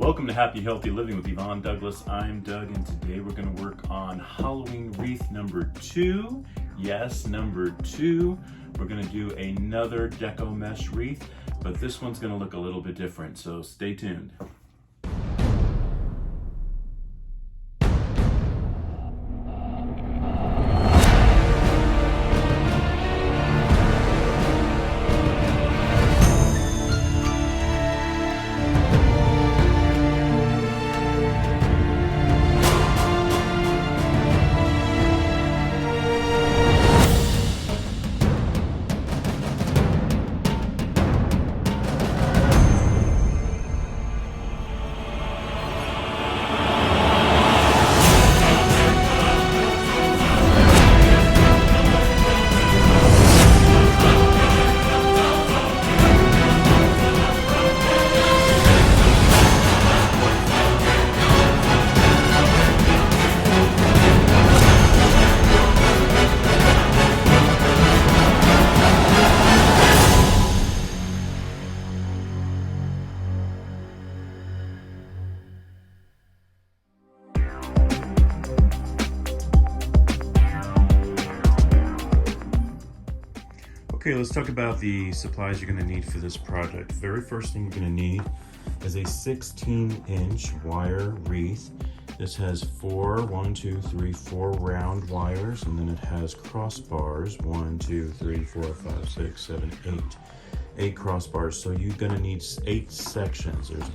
Welcome to Happy Healthy Living with Yvonne Douglas. I'm Doug, and today we're going to work on Halloween wreath number 2. Yes, number 2. We're going to do another Deco mesh wreath, but this one's going to look a little bit different, so stay tuned. Okay, let's talk about the supplies you're going to need for this project. The very first thing you're going to need is a 16-inch wire wreath. This has four round wires, and then it has crossbars, 8 crossbars. So you're going to need 8 sections. There's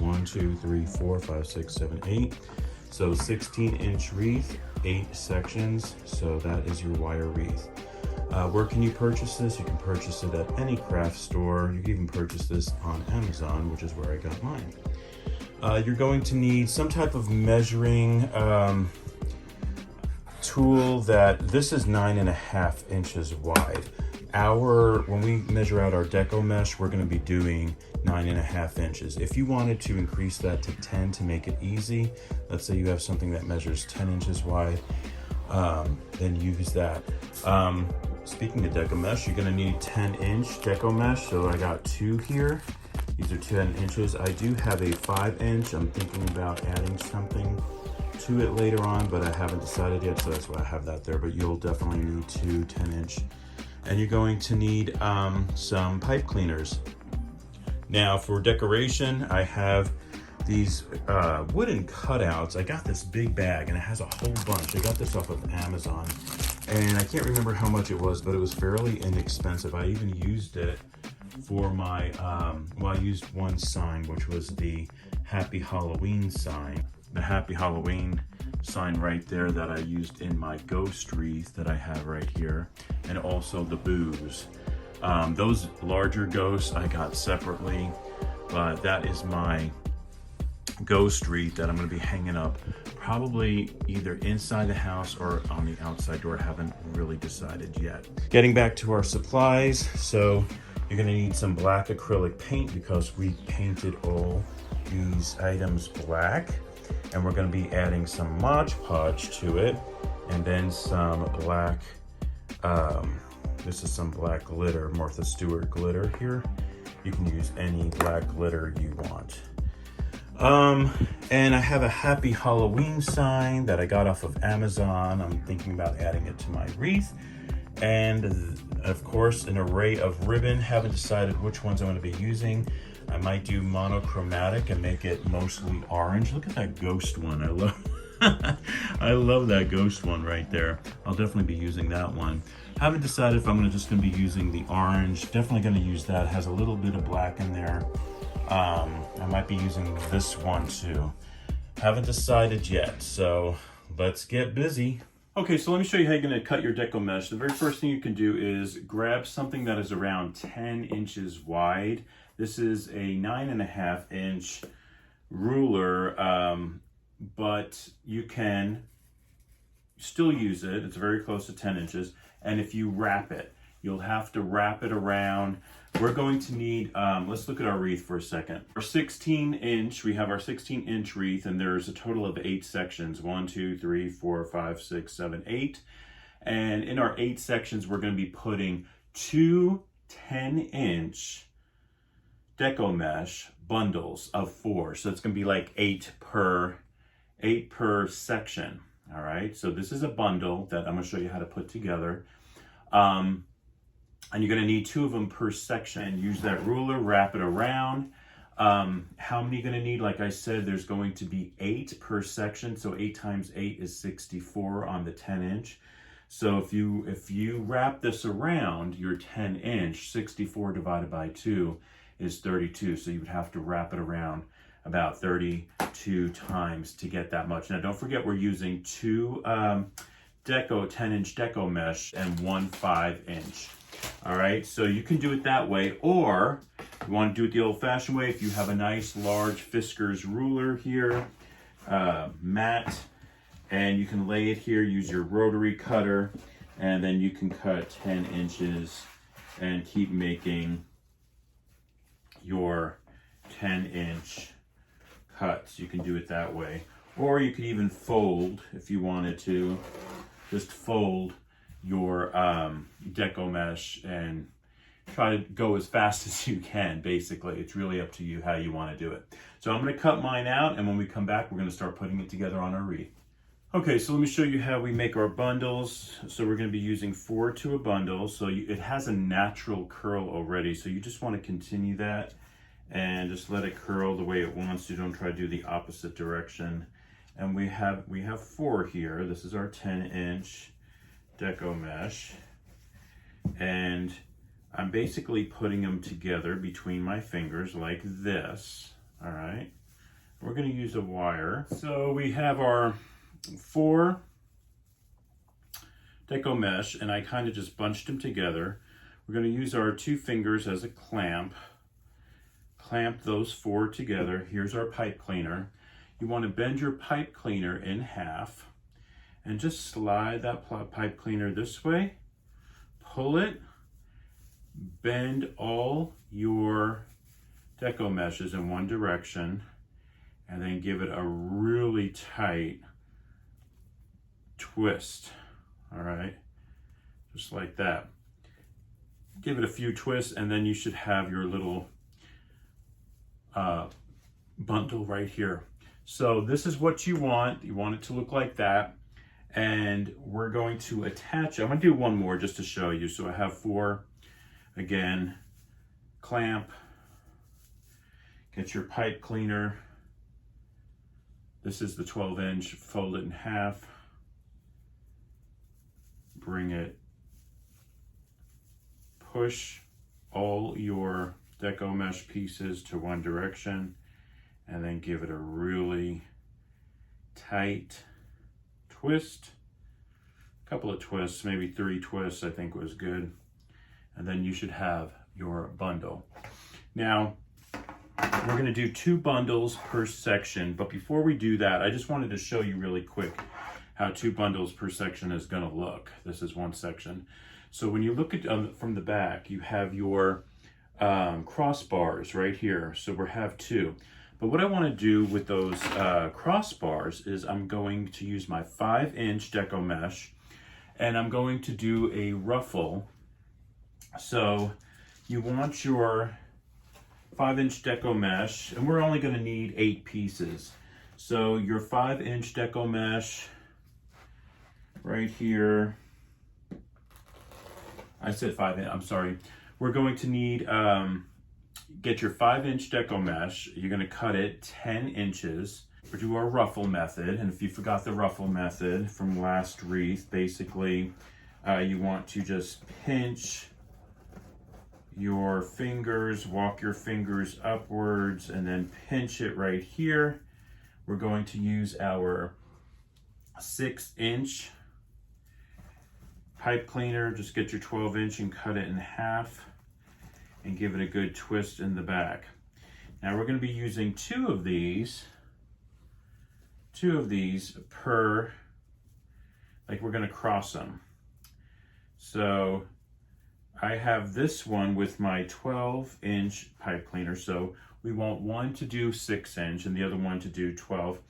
8. So 16-inch wreath, 8 sections. So that is your wire wreath. Where can you purchase this? You can purchase it at any craft store. You can even purchase this on Amazon, which is where I got mine. You're going to need some type of measuring tool. This is 9.5 inches wide. When we measure out our Deco mesh, we're going to be doing 9.5 inches. If you wanted to increase that to 10 to make it easy, let's say you have something that measures 10 inches wide, then use that. Speaking of Deco mesh, you're gonna need 10-inch Deco mesh. So I got 2 here. These are 10 inches. I do have a 5-inch. I'm thinking about adding something to it later on, but I haven't decided yet, so that's why I have that there. But you'll definitely need 2 10-inch. And you're going to need some pipe cleaners. Now for decoration, I have these wooden cutouts. I got this big bag and it has a whole bunch. I got this off of Amazon and I can't remember how much it was, but it was fairly inexpensive. I even used it for my, I used one sign, which was the Happy Halloween sign. The Happy Halloween sign right there that I used in my ghost wreath that I have right here, and also the booze. Those larger ghosts I got separately, but that is my ghost wreath that I'm going to be hanging up probably either inside the house or on the outside door. I haven't really decided yet. Getting back to our supplies, so you're going to need some black acrylic paint because we painted all these items black, and we're going to be adding some Mod Podge to it, and then some black this is some black glitter, Martha Stewart glitter here. You can use any black glitter you want. And I have a Happy Halloween sign that I got off of Amazon. I'm thinking about adding it to my wreath. And of course, an array of ribbon. Haven't decided which ones I'm going to be using. I might do monochromatic and make it mostly orange. Look at that ghost one. I love that ghost one right there. I'll definitely be using that one. Haven't decided if I'm just going to be using the orange. Definitely going to use that. It has a little bit of black in there. I might be using this one too. Haven't decided yet, so let's get busy. Okay, so let me show you how you're going to cut your Deco mesh. The very first thing you can do is grab something that is around 10 inches wide. This is a 9.5 inch ruler, but you can still use it. It's very close to 10 inches. And if you wrap it, you'll have to wrap it around. We're going to need, let's look at our wreath for a second. Our 16-inch, we have our 16-inch wreath, and there's a total of 8 sections. 1, 2, 3, 4, 5, 6, 7, 8. And in our 8 sections, we're going to be putting 2 10-inch Deco mesh bundles of 4. So it's gonna be like 8 per section. All right, so this is a bundle that I'm gonna show you how to put together. And you're gonna need 2 of them per section. Use that ruler, wrap it around. How many are you gonna need? Like I said, there's going to be 8 per section. So 8 times 8 is 64 on the 10-inch. So if you wrap this around your 10-inch, 64 divided by 2 is 32. So you would have to wrap it around about 32 times to get that much. Now don't forget, we're using 2 10-inch Deco mesh and 1 5-inch. All right, so you can do it that way, or you want to do it the old-fashioned way. If you have a nice large Fiskars ruler here, mat, and you can lay it here, use your rotary cutter, and then you can cut 10 inches and keep making your 10-inch cuts. You can do it that way. Or you could even fold, if you wanted to, just fold your Deco mesh and try to go as fast as you can, basically. It's really up to you how you want to do it. So I'm going to cut mine out, and when we come back, we're going to start putting it together on our wreath. Okay, so let me show you how we make our bundles. So we're going to be using 4 to a bundle. So it has a natural curl already, so you just want to continue that and just let it curl the way it wants to. Don't try to do the opposite direction. And we have 4 here. This is our 10-inch Deco mesh, and I'm basically putting them together between my fingers like this. All right, we're going to use a wire. So we have our 4 Deco mesh, and I kind of just bunched them together. We're going to use our 2 fingers as a clamp those 4 together. Here's our pipe cleaner. You want to bend your pipe cleaner in half and just slide that pipe cleaner this way, pull it, bend all your Deco meshes in one direction, and then give it a really tight twist. All right, just like that. Give it a few twists, and then you should have your little bundle right here. So this is what you want. You want it to look like that. And we're going to attach, I'm going to do one more just to show you. So I have 4, again, clamp, get your pipe cleaner. This is the 12-inch, fold it in half, bring it, push all your Deco mesh pieces to one direction, and then give it a really tight twist. A couple of twists, maybe 3 twists, I think was good. And then you should have your bundle. Now, we're going to do 2 bundles per section, but before we do that, I just wanted to show you really quick how 2 bundles per section is going to look. This is one section. So when you look at from the back, you have your crossbars right here. So we have 2. But what I want to do with those crossbars is I'm going to use my 5-inch Deco mesh, and I'm going to do a ruffle. So you want your 5-inch Deco mesh, and we're only going to need 8 pieces. So your 5-inch Deco mesh right here. I said 5-inch, I'm sorry. We're going to need, get your 5-inch Deco mesh. You're going to cut it 10 inches. We do our ruffle method. And if you forgot the ruffle method from last wreath, basically you want to just pinch your fingers, walk your fingers upwards, and then pinch it right here. We're going to use our 6-inch pipe cleaner. Just get your 12-inch and cut it in half and give it a good twist in the back. Now we're going to be using 2 of these per, like we're going to cross them. So I have this one with my 12-inch pipe cleaner. So we want one to do 6-inch and the other one to do 12.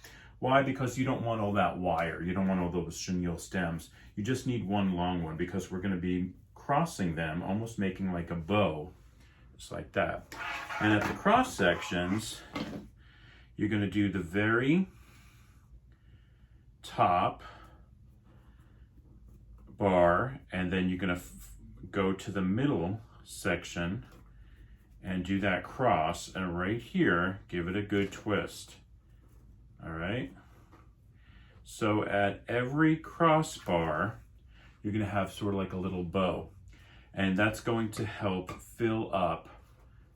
Why? Because you don't want all that wire. You don't want all those chenille stems. You just need one long one because we're going to be crossing them, almost making like a bow, just like that. And at the cross sections, you're going to do the very top bar, and then you're going to go to the middle section and do that cross, and right here give it a good twist. All right, so at every crossbar you're going to have sort of like a little bow, and that's going to help fill up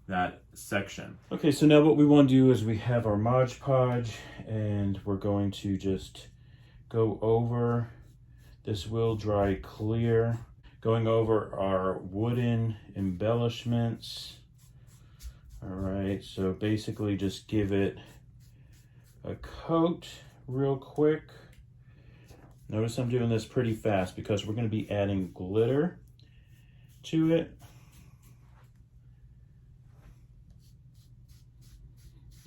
that section. Okay, so now what we want to do is we have our Mod Podge, and we're going to just go over this will dry clear, going over our wooden embellishments. All right, so basically just give it a coat real quick. Notice I'm doing this pretty fast because we're going to be adding glitter to it.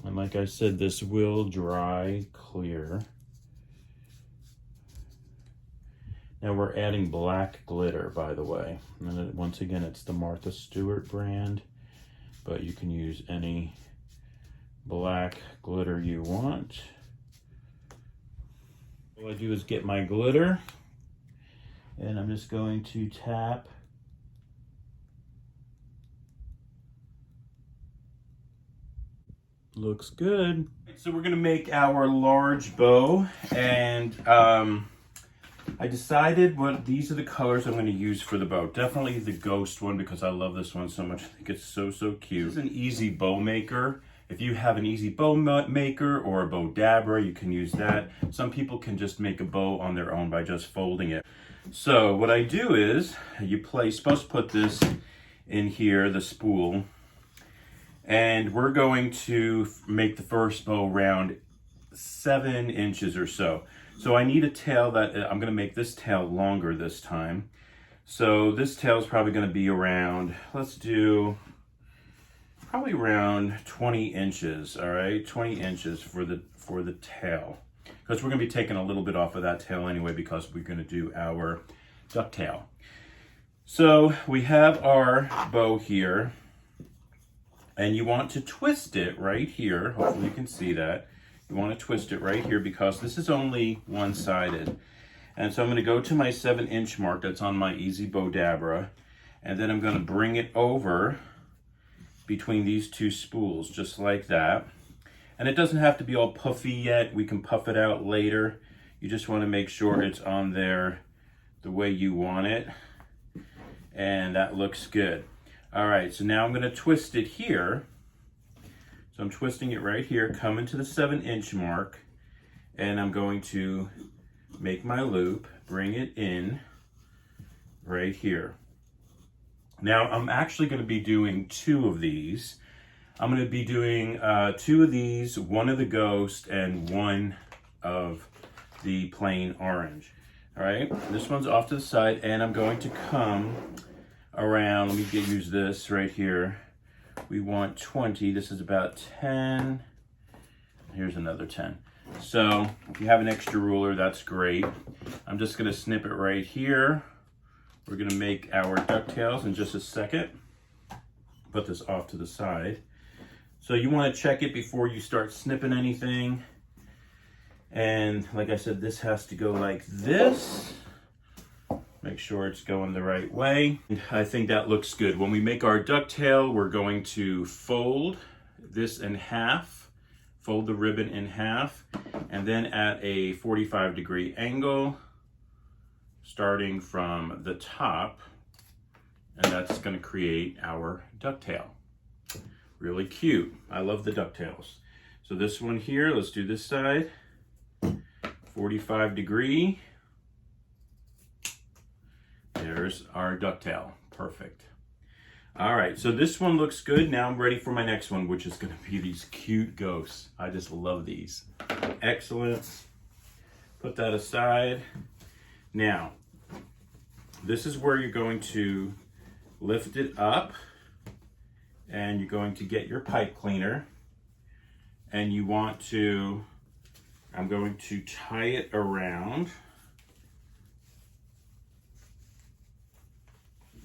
And like I said, this will dry clear. Now we're adding black glitter, by the way. And once again, it's the Martha Stewart brand, but you can use any black glitter you want. All I do is get my glitter, and I'm just going to tap looks good. So we're gonna make our large bow, and I decided these are the colors I'm going to use for the bow. Definitely the ghost one because I love this one so much. I think it's so cute. This is an easy bow maker. If you have an easy bow maker or a bow dabber, you can use that. Some people can just make a bow on their own by just folding it. So what I do is supposed to put this in here, the spool, and we're going to make the first bow round 7 inches or so. So I need a tail that I'm going to make this tail longer this time. So this tail is probably going to be around, let's do probably around 20 inches. All right, 20 inches for the tail, because we're going to be taking a little bit off of that tail anyway because we're going to do our ducktail. So we have our bow here, and you want to twist it right here. Hopefully you can see that. You want to twist it right here because this is only one-sided. And so I'm going to go to my 7-inch mark that's on my Easy Bow Dabra, and then I'm going to bring it over between these two spools, just like that. And it doesn't have to be all puffy yet. We can puff it out later. You just want to make sure it's on there the way you want it. And that looks good. All right, so now I'm going to twist it here. So I'm twisting it right here, coming to the 7-inch mark, and I'm going to make my loop, bring it in right here. Now I'm actually going to be doing 2 of these. I'm going to be doing 2 of these, 1 of the ghost and 1 of the plain orange. All right, this one's off to the side, and I'm going to come around. Let me use this right here. We want 20. This is about 10. Here's another 10. So if you have an extra ruler, that's great. I'm just going to snip it right here. We're going to make our ducktails in just a second. Put this off to the side. So you want to check it before you start snipping anything. And like I said, this has to go like this. Make sure it's going the right way. I think that looks good. When we make our ducktail, we're going to fold this in half, fold the ribbon in half, and then at a 45-degree angle, starting from the top, and that's going to create our ducktail. Really cute. I love the ducktails. So this one here, let's do this side, 45-degree. There's our ducktail. Perfect. All right, so this one looks good. Now I'm ready for my next one, which is going to be these cute ghosts. I just love these. Excellent. Put that aside. Now, this is where you're going to lift it up, and you're going to get your pipe cleaner, and you want to, I'm going to tie it around.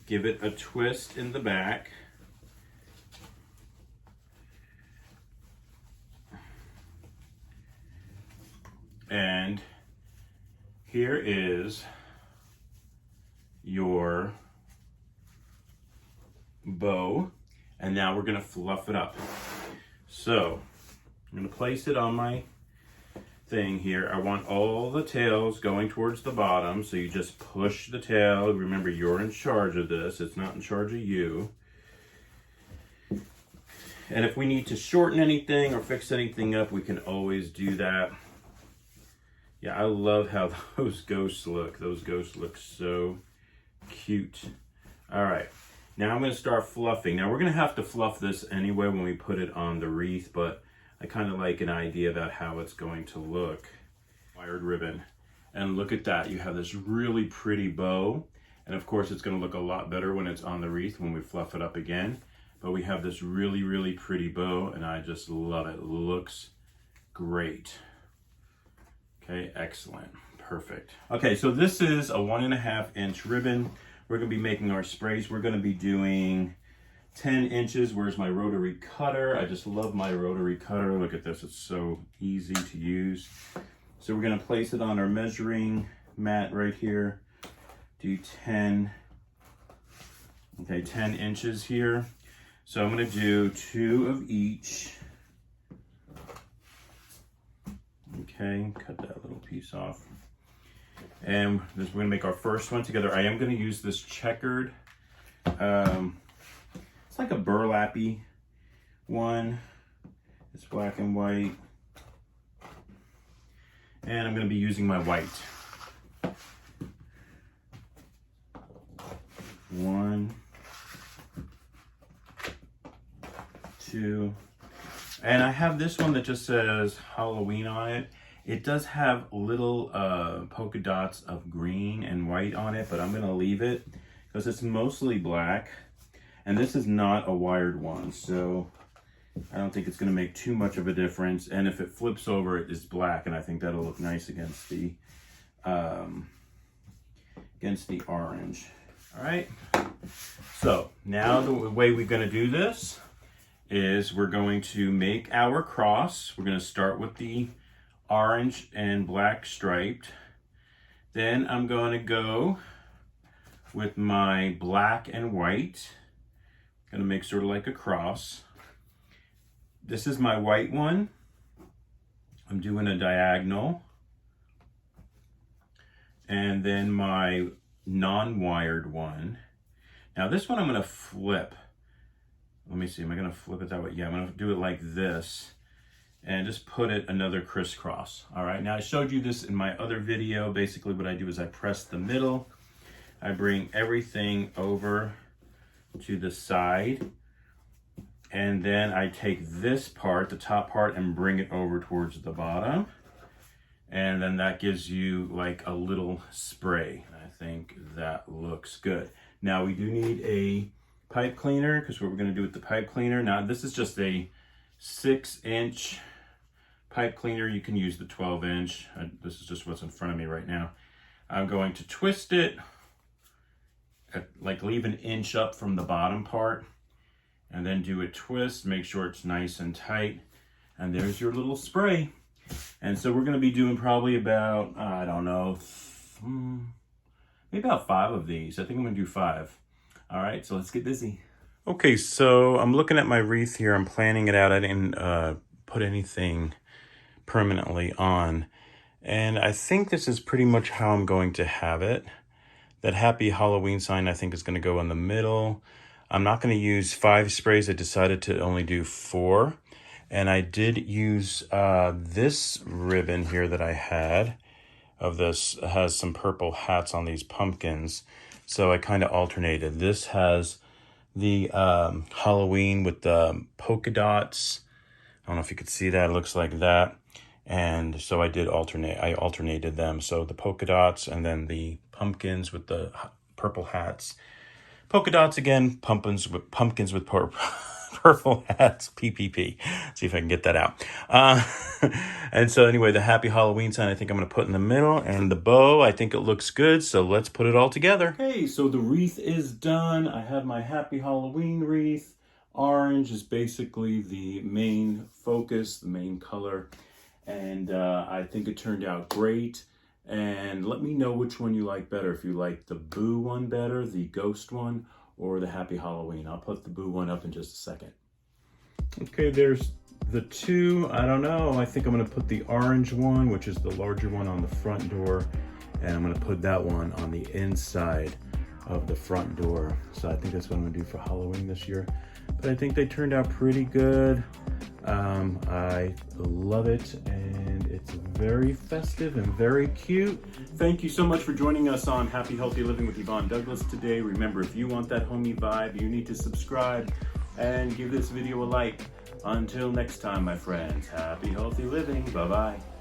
Give it a twist in the back. here is your bow, and now we're gonna fluff it up. So I'm gonna place it on my thing here. I want all the tails going towards the bottom, so you just push the tail. Remember, you're in charge of this. It's not in charge of you. And if we need to shorten anything or fix anything up, we can always do that. Yeah, I love how those ghosts look. Those ghosts look so cute. All right, now I'm gonna start fluffing. Now we're gonna have to fluff this anyway when we put it on the wreath, but I kind of like an idea about how it's going to look. Wired ribbon. And look at that, you have this really pretty bow. And of course it's gonna look a lot better when it's on the wreath when we fluff it up again. But we have this really, really pretty bow, and I just love it. It looks great. Okay, excellent, perfect. Okay, so this is a 1.5 inch ribbon. We're gonna be making our sprays. We're gonna be doing 10 inches. Where's my rotary cutter? I just love my rotary cutter. Look at this, it's so easy to use. So we're gonna place it on our measuring mat right here. Do 10 inches here. So I'm gonna do 2 of each. Okay, cut that little piece off. And we're gonna make our first one together. I am gonna use this checkered, it's like a burlappy one. It's black and white. And I'm gonna be using my white. 1, 2, and I have this one that just says Halloween on it. It does have little polka dots of green and white on it, but I'm gonna leave it because it's mostly black. And this is not a wired one, so I don't think it's gonna make too much of a difference. And if it flips over, it is black, and I think that'll look nice against the orange. All right, so now the way we're gonna do this is we're going to make our cross. We're gonna start with the orange and black striped. Then I'm going to go with my black and white. Gonna make sort of like a cross. This is my white one. I'm doing a diagonal. And then my non-wired one. Now this one I'm gonna flip. Let me see, am I gonna flip it that way? Yeah, I'm gonna do it like this and just put it another crisscross. All right, now I showed you this in my other video. Basically what I do is I press the middle, I bring everything over to the side, and then I take this part, the top part, and bring it over towards the bottom. And then that gives you like a little spray. I think that looks good. Now we do need a pipe cleaner, because what we're gonna do with the pipe cleaner, now this is just a 6-inch pipe cleaner. You can use the 12-inch. This is just what's in front of me right now. I'm going to twist it, like leave an inch up from the bottom part, and then do a twist, make sure it's nice and tight, and there's your little spray. And so we're gonna be doing probably about, I don't know, maybe about 5 of these. I think I'm gonna do 5. All right, so let's get busy. Okay, so I'm looking at my wreath here. I'm planning it out. I didn't put anything permanently on. And I think this is pretty much how I'm going to have it. That happy Halloween sign I think is gonna go in the middle. I'm not gonna use 5 sprays. I decided to only do 4. And I did use this ribbon here that I had of this. Has some purple hats on these pumpkins. So I kind of alternated. This has the Halloween with the polka dots. I don't know if you could see that. It looks like that. And so I did alternate. I alternated them. So the polka dots and then the pumpkins with the purple hats. Polka dots again, pumpkins with purple hats, PPP. See if I can get that out. And so anyway, the happy Halloween sign I think I'm going to put in the middle, and the bow, I think it looks good, so let's put it all together. Okay, so the wreath is done. I have my happy Halloween wreath. Orange is basically the main focus, the main color, and I think it turned out great. And let me know which one you like better. If you like the Boo one better, the Ghost one, or the Happy Halloween. I'll put the Boo one up in just a second. Okay, there's the two. I don't know. I think I'm gonna put the orange one, which is the larger one, on the front door, and I'm gonna put that one on the inside of the front door. So I think that's what I'm gonna do for Halloween this year. But I think they turned out pretty good. I love it, and it's very festive and very cute. Thank you so much for joining us on Happy Healthy Living with Yvonne Douglas today. Remember, if you want that homey vibe, you need to subscribe and give this video a like. Until next time, my friends, happy healthy living. Bye-bye.